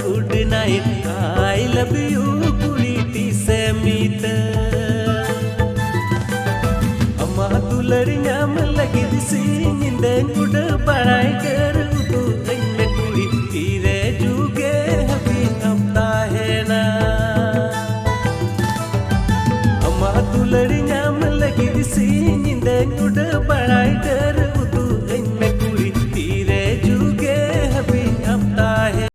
good night I love you कुड़ी से मीत अम्मा दुलर नाम लगी दिसी निंदे गुड बड़ाई कर तू में कुड़ी तीरे जुगे हबी अपता है ना अम्मा दुलर नाम लगी दिसी निंदे गुड बड़ाई कर